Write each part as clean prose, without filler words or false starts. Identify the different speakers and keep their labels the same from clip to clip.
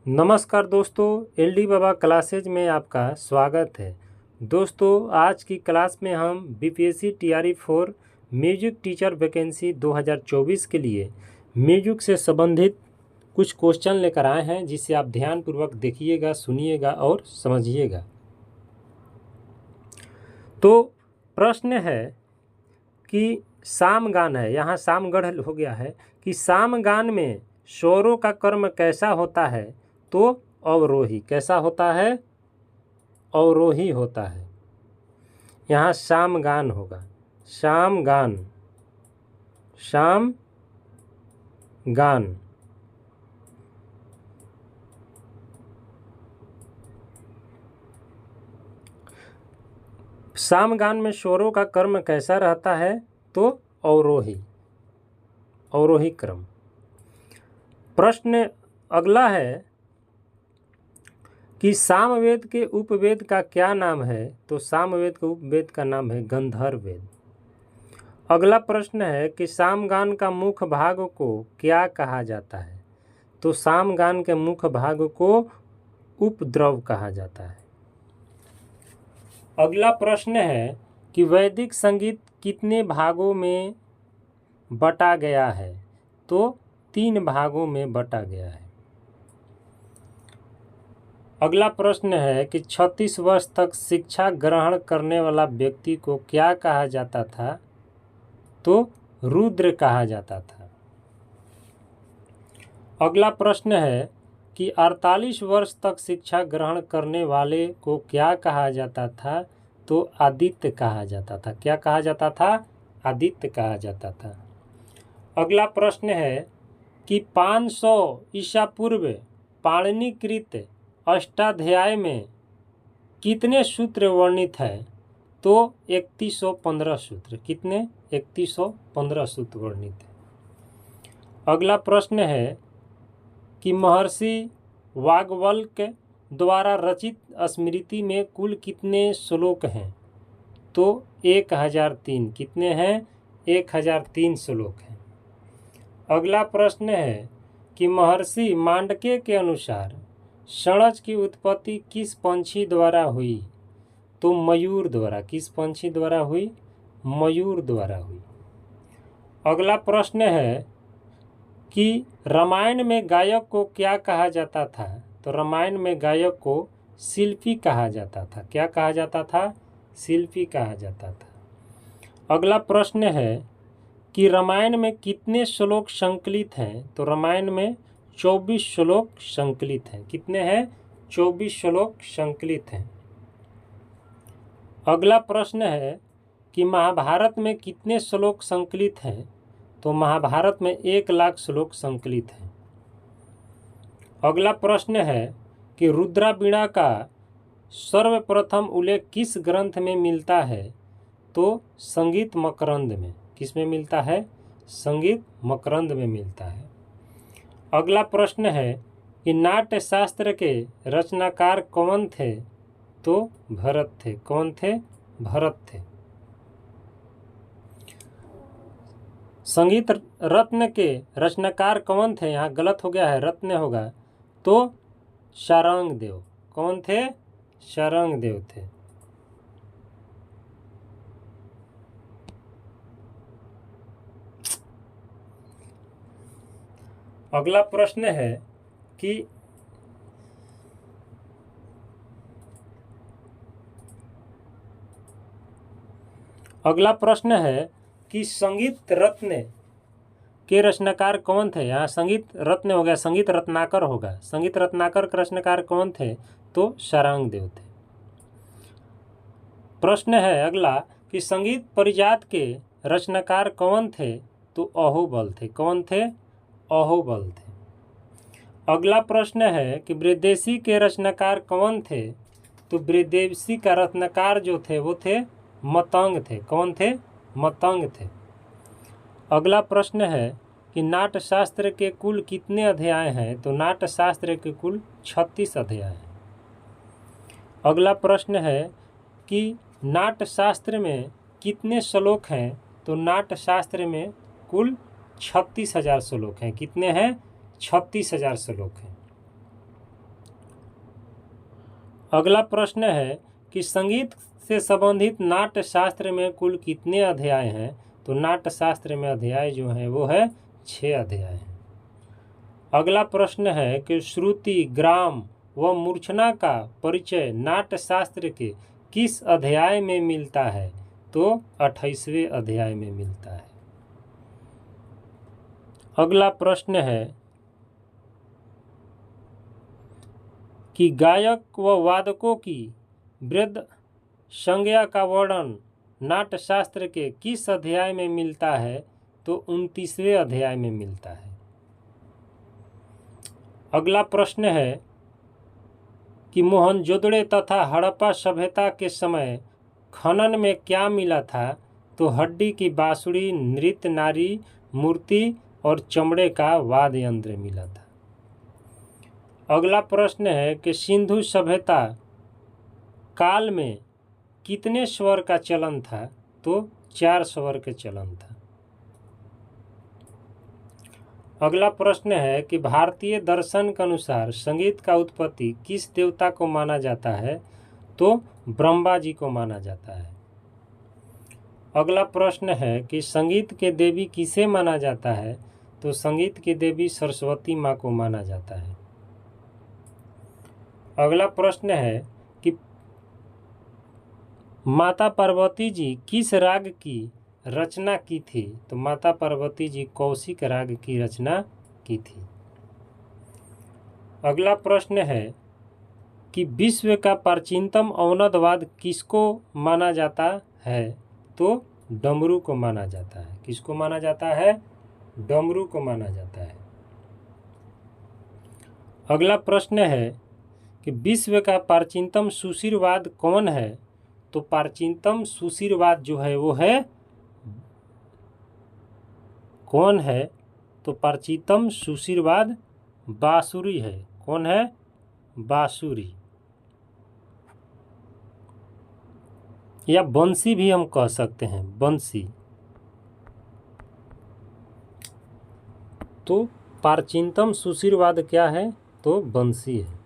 Speaker 1: नमस्कार दोस्तों, एलडी बाबा क्लासेज में आपका स्वागत है। दोस्तों, आज की क्लास में हम BPSC TRE 4 music teacher vacancy 2024 के लिए म्यूजिक से संबंधित कुछ क्वेश्चन लेकर आए हैं, जिसे आप ध्यानपूर्वक देखिएगा, सुनिएगा और समझिएगा। तो प्रश्न है कि सामगान है, यहाँ सामगढ़ हो गया है कि सामगान में स्वरों का क्रम कैसा होता है? तो अवरोही। कैसा होता है? अवरोही होता है। यहाँ सामगान होगा, सामगान, सामगान। सामगान में स्वरों का क्रम कैसा रहता है? तो अवरोही, अवरोही क्रम। प्रश्न अगला है कि सामवेद के उपवेद का क्या नाम है? तो सामवेद के उपवेद का नाम है गंधर्व वेद। अगला प्रश्न है कि सामगान का मुख्य भाग को क्या कहा जाता है? तो सामगान के मुख्य भाग को उपद्रव कहा जाता है। अगला प्रश्न है कि वैदिक संगीत कितने भागों में बटा गया है? तो 3 भागों में बटा गया है। अगला प्रश्न है कि 36 वर्ष तक शिक्षा ग्रहण करने वाला व्यक्ति को क्या कहा जाता था? तो रुद्र कहा जाता था। अगला प्रश्न है कि 48 वर्ष तक शिक्षा ग्रहण करने वाले को क्या कहा जाता था? तो आदित्य कहा जाता था। क्या कहा जाता था? आदित्य कहा जाता था। अगला प्रश्न है कि 500 ईसा पूर्व पाणिनिकृत अष्टाध्याय में कितने सूत्र वर्णित हैं? तो 3115 सूत्र। कितने? 3115 सूत्र वर्णित है। अगला प्रश्न है कि महर्षि वाग्वल्क द्वारा रचित स्मृति में कुल कितने श्लोक हैं? तो 1003। कितने हैं? 1003 श्लोक हैं। अगला प्रश्न है कि महर्षि मांडके के अनुसार षड्ज की उत्पत्ति किस पंछी द्वारा हुई? तो मयूर द्वारा। किस पंछी द्वारा हुई? मयूर द्वारा हुई। अगला प्रश्न है कि रामायण में गायक को क्या कहा जाता था? तो रामायण में गायक को शिल्पी कहा जाता था। क्या कहा जाता था? शिल्पी कहा जाता था। अगला प्रश्न है कि रामायण में कितने श्लोक संकलित हैं? तो रामायण में 24 श्लोक संकलित हैं। कितने हैं? 24 श्लोक संकलित हैं। अगला प्रश्न है कि महाभारत में कितने श्लोक संकलित हैं? तो महाभारत में 1 लाख श्लोक संकलित हैं। अगला प्रश्न है कि रुद्रावीणा का सर्वप्रथम उल्लेख किस ग्रंथ में मिलता है? तो संगीत मकरंद में। किस में मिलता है? संगीत मकरंद में मिलता है। अगला प्रश्न है कि नाट्य शास्त्र के रचनाकार कौन थे? तो भरत थे। कौन थे? भरत थे। संगीत रत्न के रचनाकार कौन थे? यहाँ गलत हो गया है, रत्न होगा। तो शारंग देव। कौन थे? शारंग देव थे। अगला प्रश्न है कि संगीत रत्न के रचनाकार कौन थे? यहाँ संगीत रत्न हो गया, संगीत रत्नाकर होगा। संगीत रत्नाकर के रचनाकार कौन थे? तो शारंग देव थे। प्रश्न है अगला कि संगीत परिजात के रचनाकार कौन थे? तो अहोबल थे। कौन थे? अहोबल थे। अगला प्रश्न है कि बृहदेशी के रचनाकार कौन थे? तो बृहदेशी का रचनाकार जो थे वो थे मतंग थे। कौन थे? मतंग थे। अगला प्रश्न है कि नाट्यशास्त्र के कुल कितने अध्याय हैं? तो नाट्यशास्त्र के कुल 36 अध्याय हैं। अगला प्रश्न है कि नाट्यशास्त्र में कितने श्लोक हैं? तो नाट्यशास्त्र में कुल 36,000 श्लोक हैं। कितने हैं? 36,000 श्लोक हैं। अगला प्रश्न है कि संगीत से संबंधित नाट्य शास्त्र में कुल कितने अध्याय हैं? तो नाट्य शास्त्र में अध्याय जो है वो है 6 अध्याय हैं। अगला प्रश्न है कि श्रुति, ग्राम व मूर्छना का परिचय नाट्य शास्त्र के किस अध्याय में मिलता है? तो 28वें अध्याय में मिलता है। अगला प्रश्न है कि गायक व वादकों की वृद्ध संज्ञा का वर्णन नाट्य शास्त्र के किस अध्याय में मिलता है? तो 29वें अध्याय में मिलता है। अगला प्रश्न है कि मोहनजोदड़ो तथा हड़प्पा सभ्यता के समय खनन में क्या मिला था? तो हड्डी की बांसुरी, नृत्य नारी मूर्ति और चमड़े का वाद्य यंत्र मिला था। अगला प्रश्न है कि सिंधु सभ्यता काल में कितने स्वर का चलन था? तो 4 स्वर के चलन था। अगला प्रश्न है कि भारतीय दर्शन के अनुसार संगीत का उत्पत्ति किस देवता को माना जाता है? तो ब्रह्मा जी को माना जाता है। अगला प्रश्न है कि संगीत के देवी किसे माना जाता है? तो संगीत की देवी सरस्वती माँ को माना जाता है। अगला प्रश्न है कि माता पार्वती जी किस राग की रचना की थी? तो माता पार्वती जी कौशिक राग की रचना की थी। अगला प्रश्न है कि विश्व का प्राचीनतम औनदवाद किसको माना जाता है? तो डमरू को माना जाता है। किसको माना जाता है? डमरू को माना जाता है। अगला प्रश्न है कि विश्व का प्राचीनतम सुशिरवाद कौन है? तो प्राचीनतम सुशिरवाद जो है वो है कौन है? तो प्राचीनतम सुशिरवाद बांसुरी है। कौन है? बांसुरी या बंसी भी हम कह सकते हैं, बंसी। तो प्राचीनतम सुशिरवाद क्या है? तो बंसी है।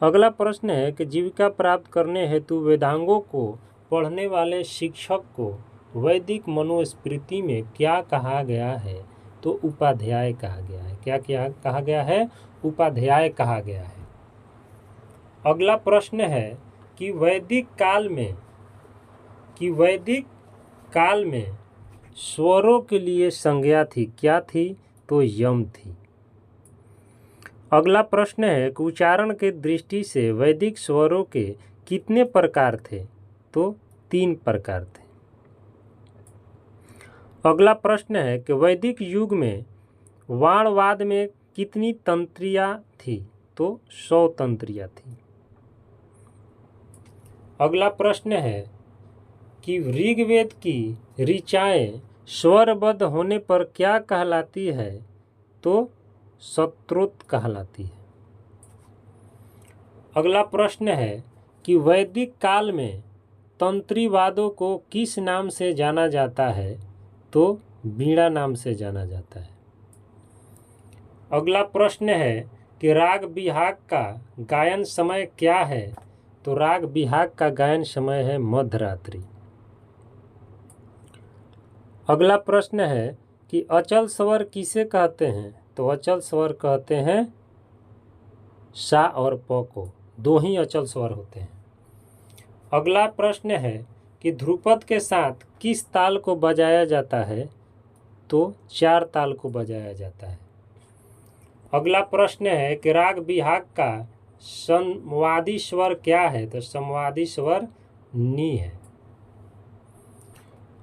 Speaker 1: अगला प्रश्न है कि जीविका प्राप्त करने हेतु वेदांगों को पढ़ने वाले शिक्षक को वैदिक मनुस्मृति में क्या कहा गया है? तो उपाध्याय कहा गया है। क्या कहा गया है? उपाध्याय कहा गया है। अगला प्रश्न है कि वैदिक काल में स्वरों के लिए संज्ञा थी। क्या थी? तो यम थी। अगला प्रश्न है कि उच्चारण के दृष्टि से वैदिक स्वरों के कितने प्रकार थे? तो 3 प्रकार थे। अगला प्रश्न है कि वैदिक युग में वाणवाद में कितनी तंत्रियां थी? तो 100 तंत्रियां थी। अगला प्रश्न है कि ऋग्वेद की ऋचाएं स्वरबद्ध होने पर क्या कहलाती है? तो स्तोत्र कहलाती है। अगला प्रश्न है कि वैदिक काल में तंत्रीवादों को किस नाम से जाना जाता है? तो वीणा नाम से जाना जाता है। अगला प्रश्न है कि राग बिहाग का गायन समय क्या है? तो राग बिहाग का गायन समय है मध्यरात्रि। अगला प्रश्न है कि अचल स्वर किसे कहते हैं? तो अचल स्वर कहते हैं सा और प को। 2 ही अचल स्वर होते हैं। अगला प्रश्न है कि ध्रुपद के साथ किस ताल को बजाया जाता है? तो 4 ताल को बजाया जाता है। अगला प्रश्न है कि राग बिहाग का संवादी स्वर क्या है? तो संवादी स्वर नी है।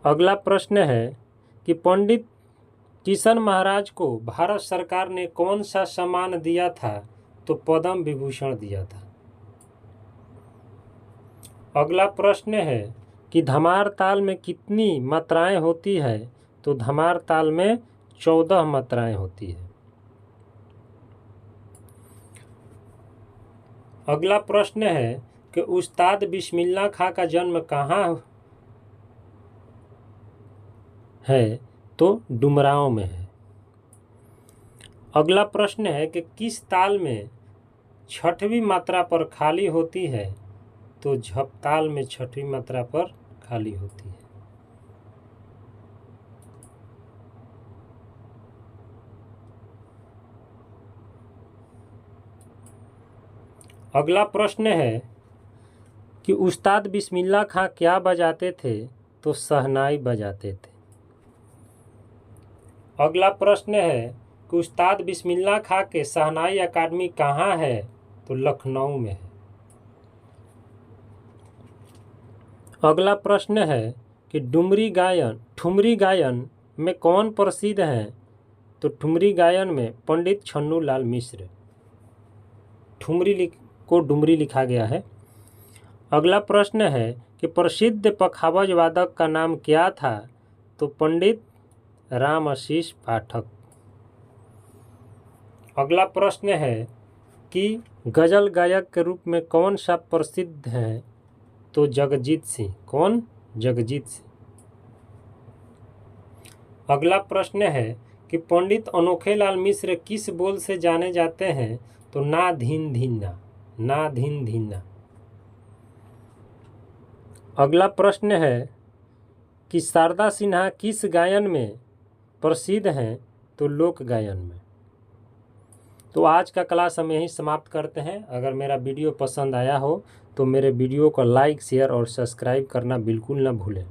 Speaker 1: अगला प्रश्न है कि पंडित किशन महाराज को भारत सरकार ने कौन सा सम्मान दिया था? तो पद्म विभूषण दिया था। अगला प्रश्न है कि धमार ताल में कितनी मात्राएं होती है? तो धमार ताल में 14 मात्राएं होती है। अगला प्रश्न है कि उस्ताद बिस्मिल्लाह खां का जन्म कहाँ है? तो डुमरांव में है। अगला प्रश्न है कि किस ताल में छठवीं मात्रा पर खाली होती है तो झपताल में छठवीं मात्रा पर खाली होती है। अगला प्रश्न है कि उस्ताद बिस्मिल्लाह खां क्या बजाते थे? तो शहनाई बजाते थे। अगला प्रश्न है कि उस्ताद बिस्मिल्लाह खां के शहनाई अकादमी कहाँ है? तो लखनऊ में है। अगला प्रश्न है कि ठुमरी गायन में कौन प्रसिद्ध हैं? तो ठुमरी गायन में पंडित छन्नू लाल मिश्र। को डुमरी लिखा गया है। अगला प्रश्न है कि प्रसिद्ध पखावज वादक का नाम क्या था? तो पंडित राम आशीष पाठक। अगला प्रश्न है कि गजल गायक के रूप में कौन सा प्रसिद्ध है? तो जगजीत सिंह। कौन? जगजीत सिंह। अगला प्रश्न है कि पंडित अनोखेलाल मिश्र किस बोल से जाने जाते हैं? तो ना धीन धीना। ना धीन धीना। अगला प्रश्न है कि शारदा सिन्हा किस गायन में प्रसिद्ध हैं? तो लोक गायन में। तो आज का क्लास हम यहीं समाप्त करते हैं। अगर मेरा वीडियो पसंद आया हो तो मेरे वीडियो को लाइक, शेयर और सब्सक्राइब करना बिल्कुल ना भूलें।